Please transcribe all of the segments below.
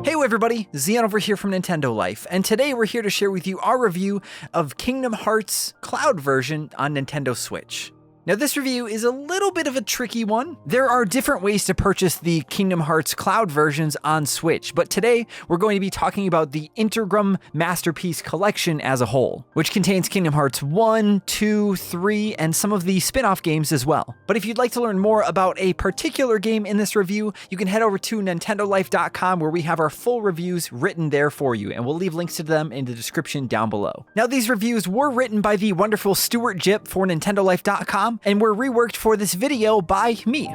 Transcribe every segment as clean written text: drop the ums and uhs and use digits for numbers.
Hey everybody, Zion over here from Nintendo Life, and today we're here to share with you our review of Kingdom Hearts Cloud version on Nintendo Switch. Now this review is a little bit of a tricky one. There are different ways to purchase the Kingdom Hearts Cloud versions on Switch, but today we're going to be talking about the Integrum Masterpiece Collection as a whole, which contains Kingdom Hearts 1, 2, 3, and some of the spin-off games as well. But if you'd like to learn more about a particular game in this review, you can head over to nintendolife.com where we have our full reviews written there for you, and we'll leave links to them in the description down below. Now these reviews were written by the wonderful Stuart Gipp for nintendolife.com, and were reworked for this video by me.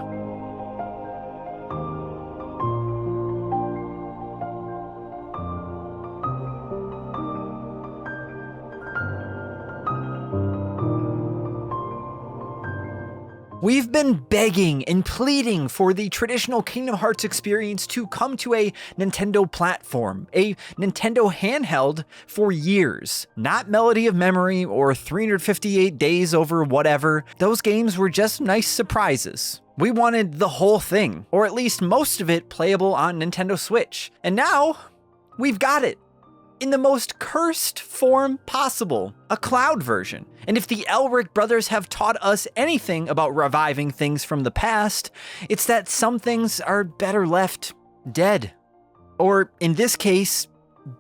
We've been begging and pleading for the traditional Kingdom Hearts experience to come to a Nintendo platform, a Nintendo handheld, for years. Not Melody of Memory or 358 Days Over Whatever. Those games were just nice surprises. We wanted the whole thing, or at least most of it playable on Nintendo Switch. And now, we've got it. In the most cursed form possible, a cloud version. And if the Elric brothers have taught us anything about reviving things from the past, it's that some things are better left dead. Or in this case,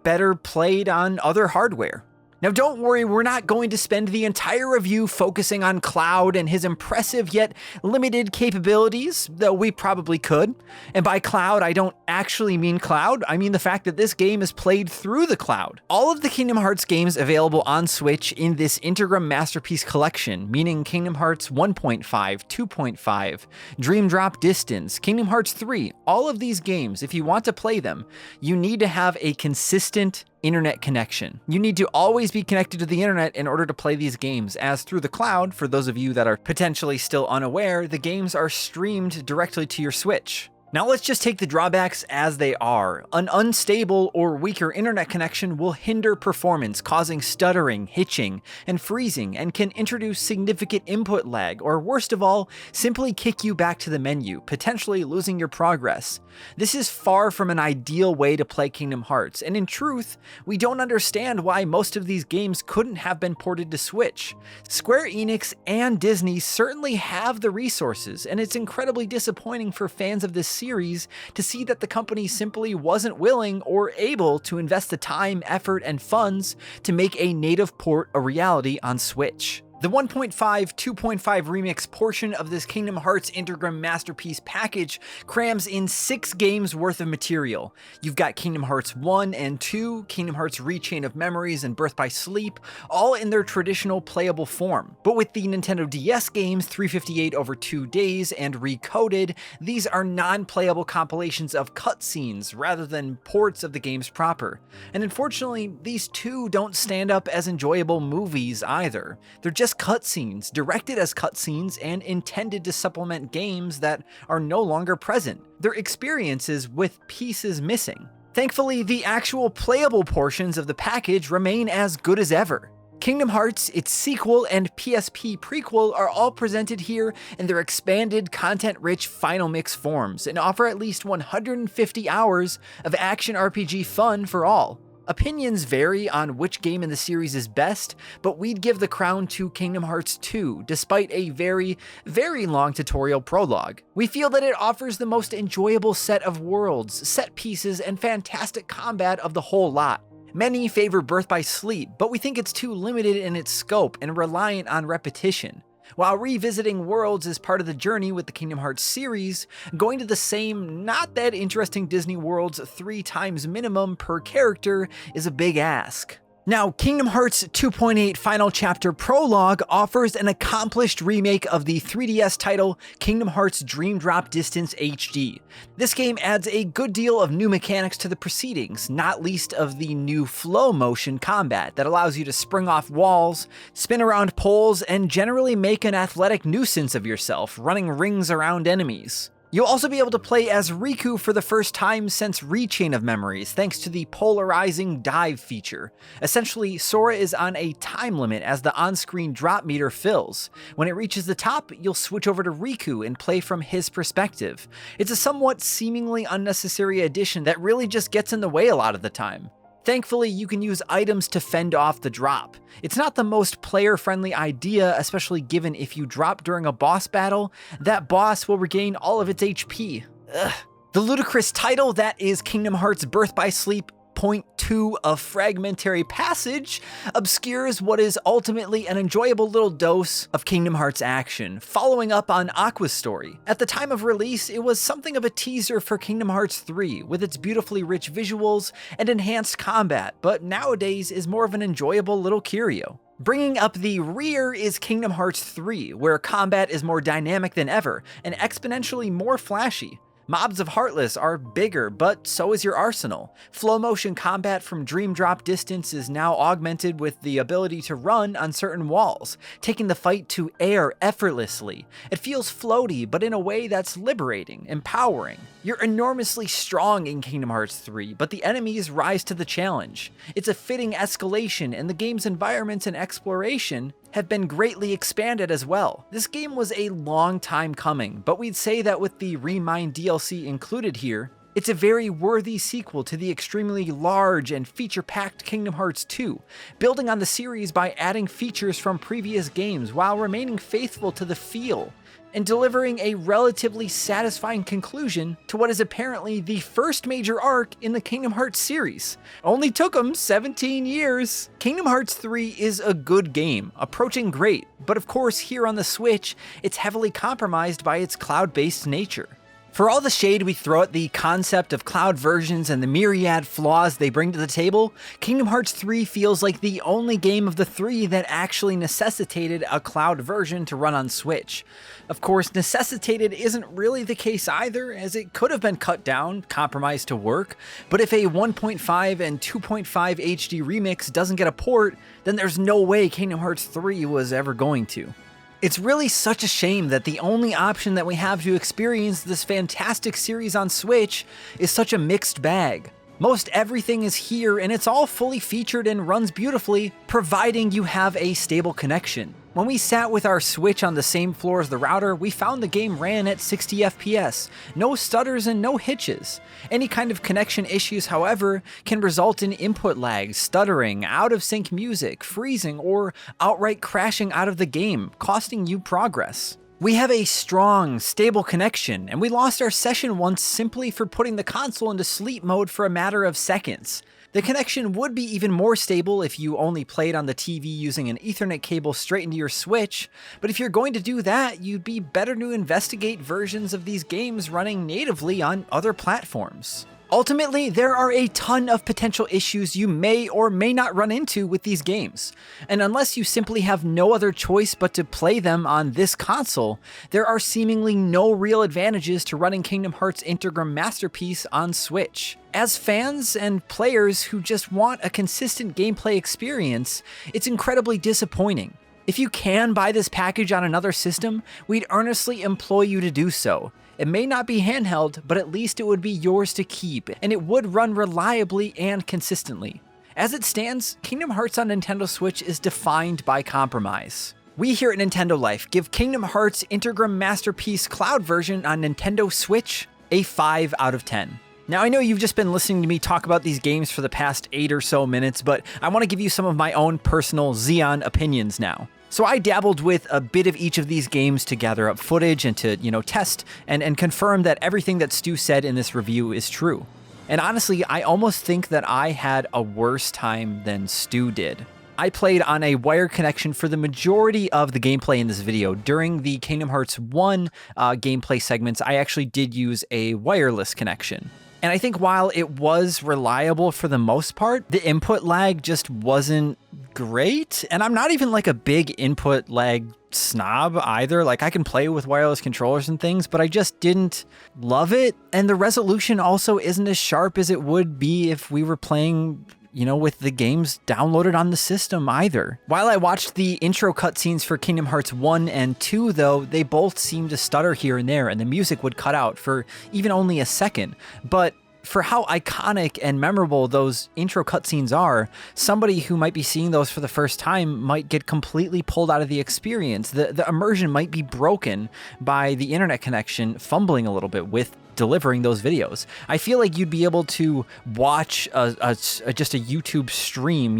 better played on other hardware. Now don't worry, we're not going to spend the entire review focusing on Cloud and his impressive yet limited capabilities, though we probably could. And by Cloud, I don't actually mean Cloud, I mean the fact that this game is played through the cloud. All of the Kingdom Hearts games available on Switch in this Integrum Masterpiece Collection, meaning Kingdom Hearts 1.5, 2.5, Dream Drop Distance, Kingdom Hearts 3, all of these games, if you want to play them, you need to have a consistent internet connection. You need to always be connected to the internet in order to play these games, as through the cloud, for those of you that are potentially still unaware, the games are streamed directly to your Switch. Now let's just take the drawbacks as they are. An unstable or weaker internet connection will hinder performance, causing stuttering, hitching, and freezing, and can introduce significant input lag, or worst of all, simply kick you back to the menu, potentially losing your progress. This is far from an ideal way to play Kingdom Hearts, and in truth, we don't understand why most of these games couldn't have been ported to Switch. Square Enix and Disney certainly have the resources, and it's incredibly disappointing for fans of this series to see that the company simply wasn't willing or able to invest the time, effort, and funds to make a native port a reality on Switch. The 1.5, 2.5 remix portion of this Kingdom Hearts Integrum Masterpiece package crams in 6 games worth of material. You've got Kingdom Hearts 1 and 2, Kingdom Hearts Rechain of Memories, and Birth by Sleep, all in their traditional playable form. But with the Nintendo DS games 358 over 2 days and Recoded, these are non-playable compilations of cutscenes rather than ports of the games proper. And unfortunately, these two don't stand up as enjoyable movies either. They're just cutscenes, directed as cutscenes and intended to supplement games that are no longer present. They're experiences with pieces missing. Thankfully, the actual playable portions of the package remain as good as ever. Kingdom Hearts, its sequel, and PSP prequel are all presented here in their expanded, content-rich Final Mix forms and offer at least 150 hours of action RPG fun for all. Opinions vary on which game in the series is best, but we'd give the crown to Kingdom Hearts 2, despite a very, very long tutorial prologue. We feel that it offers the most enjoyable set of worlds, set pieces, and fantastic combat of the whole lot. Many favor Birth by Sleep, but we think it's too limited in its scope and reliant on repetition. While revisiting worlds is part of the journey with the Kingdom Hearts series, going to the same not that interesting Disney worlds 3 times minimum per character is a big ask. Now, Kingdom Hearts 2.8 Final Chapter Prologue offers an accomplished remake of the 3DS title Kingdom Hearts Dream Drop Distance HD. This game adds a good deal of new mechanics to the proceedings, not least of the new flow motion combat that allows you to spring off walls, spin around poles, and generally make an athletic nuisance of yourself, running rings around enemies. You'll also be able to play as Riku for the first time since Rechain of Memories, thanks to the polarizing dive feature. Essentially, Sora is on a time limit as the on-screen drop meter fills. When it reaches the top, you'll switch over to Riku and play from his perspective. It's a somewhat seemingly unnecessary addition that really just gets in the way a lot of the time. Thankfully, you can use items to fend off the drop. It's not the most player-friendly idea, especially given if you drop during a boss battle, that boss will regain all of its HP. Ugh. The ludicrous title that is Kingdom Hearts Birth by Sleep Point 2 of Fragmentary Passage obscures what is ultimately an enjoyable little dose of Kingdom Hearts action, following up on Aqua's story. At the time of release, it was something of a teaser for Kingdom Hearts 3, with its beautifully rich visuals and enhanced combat, but nowadays is more of an enjoyable little curio. Bringing up the rear is Kingdom Hearts 3, where combat is more dynamic than ever, and exponentially more flashy. Mobs of Heartless are bigger, but so is your arsenal. Flow motion combat from Dream Drop distance is now augmented with the ability to run on certain walls, taking the fight to air effortlessly. It feels floaty, but in a way that's liberating, empowering. You're enormously strong in Kingdom Hearts 3, but the enemies rise to the challenge. It's a fitting escalation, and the game's environments and exploration have been greatly expanded as well. This game was a long time coming, but we'd say that with the Remind DLC included here, it's a very worthy sequel to the extremely large and feature-packed Kingdom Hearts 2, building on the series by adding features from previous games while remaining faithful to the feel, and delivering a relatively satisfying conclusion to what is apparently the first major arc in the Kingdom Hearts series. Only took them 17 years. Kingdom Hearts 3 is a good game, approaching great, but of course here on the Switch, it's heavily compromised by its cloud-based nature. For all the shade we throw at the concept of cloud versions and the myriad flaws they bring to the table, Kingdom Hearts 3 feels like the only game of the three that actually necessitated a cloud version to run on Switch. Of course, necessitated isn't really the case either, as it could have been cut down, compromised to work, but if a 1.5 and 2.5 HD remix doesn't get a port, then there's no way Kingdom Hearts 3 was ever going to. It's really such a shame that the only option that we have to experience this fantastic series on Switch is such a mixed bag. Most everything is here and it's all fully featured and runs beautifully, providing you have a stable connection. When we sat with our Switch on the same floor as the router, we found the game ran at 60 FPS, no stutters and no hitches. Any kind of connection issues, however, can result in input lag, stuttering, out-of-sync music, freezing, or outright crashing out of the game, costing you progress. We have a strong, stable connection, and we lost our session once simply for putting the console into sleep mode for a matter of seconds. The connection would be even more stable if you only played on the TV using an Ethernet cable straight into your Switch, but if you're going to do that, you'd be better to investigate versions of these games running natively on other platforms. Ultimately, there are a ton of potential issues you may or may not run into with these games, and unless you simply have no other choice but to play them on this console, there are seemingly no real advantages to running Kingdom Hearts Integrum Masterpiece on Switch. As fans and players who just want a consistent gameplay experience, it's incredibly disappointing. If you can buy this package on another system, we'd earnestly implore you to do so. It may not be handheld, but at least it would be yours to keep, and it would run reliably and consistently. As it stands, Kingdom Hearts on Nintendo Switch is defined by compromise. We here at Nintendo Life give Kingdom Hearts Integrum Masterpiece Cloud version on Nintendo Switch a 5 out of 10. Now I know you've just been listening to me talk about these games for the past 8 or so minutes, but I want to give you some of my own personal Xeon opinions now. So I dabbled with a bit of each of these games to gather up footage and to, test and confirm that everything that Stu said in this review is true. And honestly, I almost think that I had a worse time than Stu did. I played on a wired connection for the majority of the gameplay in this video. During the Kingdom Hearts 1 gameplay segments, I actually did use a wireless connection. And I think while it was reliable for the most part, the input lag just wasn't great. And I'm not even like a big input lag snob either. Like I can play with wireless controllers and things, but I just didn't love it. And the resolution also isn't as sharp as it would be if we were playing with the games downloaded on the system either. While I watched the intro cutscenes for Kingdom Hearts 1 and 2, though, they both seemed to stutter here and there, and the music would cut out for even only a second. But for how iconic and memorable those intro cutscenes are, somebody who might be seeing those for the first time might get completely pulled out of the experience. The immersion might be broken by the internet connection fumbling a little bit with delivering those videos. I feel like you'd be able to watch just a YouTube stream,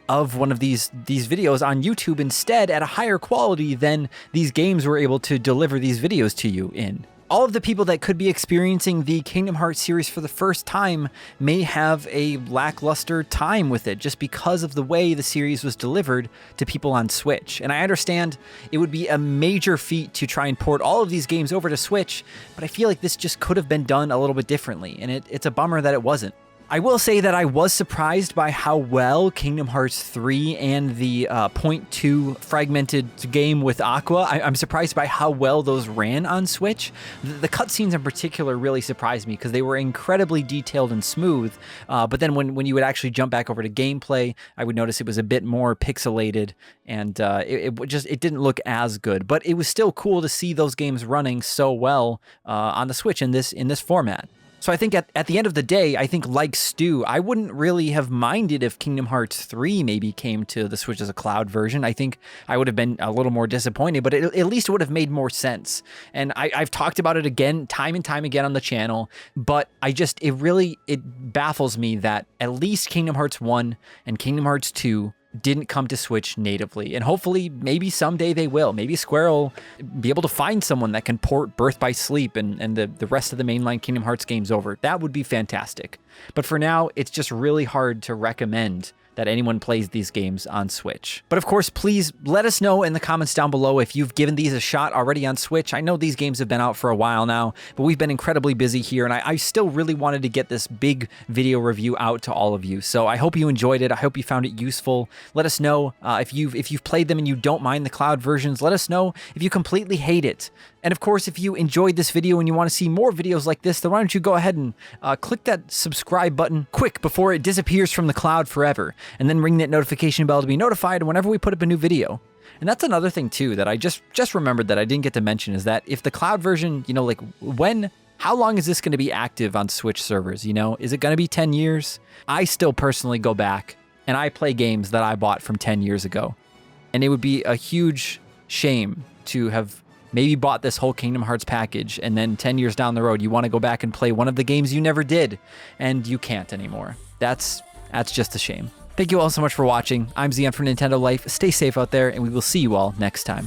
of one of these videos on YouTube instead at a higher quality than these games were able to deliver these videos to you in. All of the people that could be experiencing the Kingdom Hearts series for the first time may have a lackluster time with it just because of the way the series was delivered to people on Switch. And I understand it would be a major feat to try and port all of these games over to Switch, but I feel like this just could have been done a little bit differently, and it's a bummer that it wasn't. I will say that I was surprised by how well Kingdom Hearts 3 and the .2 fragmented game with Aqua, I'm surprised by how well those ran on Switch. The cutscenes in particular really surprised me because they were incredibly detailed and smooth, but then when you would actually jump back over to gameplay, I would notice it was a bit more pixelated, and it didn't look as good, but it was still cool to see those games running so well on the Switch in this format. So I think at the end of the day, I think like Stu, I wouldn't really have minded if Kingdom Hearts 3 maybe came to the Switch as a cloud version. I think I would have been a little more disappointed, but at least it would have made more sense. And I've talked about it again, time and time again on the channel, but it baffles me that at least Kingdom Hearts 1 and Kingdom Hearts 2 didn't come to Switch natively, and hopefully maybe someday they will. Maybe Square will be able to find someone that can port Birth by Sleep and the rest of the mainline Kingdom Hearts games over. That would be fantastic. But for now, it's just really hard to recommend that anyone plays these games on Switch. But of course, please let us know in the comments down below if you've given these a shot already on Switch. I know these games have been out for a while now, but we've been incredibly busy here, and I still really wanted to get this big video review out to all of you. So I hope you enjoyed it. I hope you found it useful. Let us know if you've played them and you don't mind the cloud versions. Let us know if you completely hate it. And of course, if you enjoyed this video and you want to see more videos like this, then why don't you go ahead and click that subscribe button quick before it disappears from the cloud forever, and then ring that notification bell to be notified whenever we put up a new video. And that's another thing too that I just remembered that I didn't get to mention, is that if the cloud version, how long is this going to be active on Switch servers? Is it going to be 10 years? I still personally go back and I play games that I bought from 10 years ago. And it would be a huge shame to have maybe bought this whole Kingdom Hearts package, and then 10 years down the road, you want to go back and play one of the games you never did, and you can't anymore. That's just a shame. Thank you all so much for watching. I'm Zion from Nintendo Life. Stay safe out there, and we will see you all next time.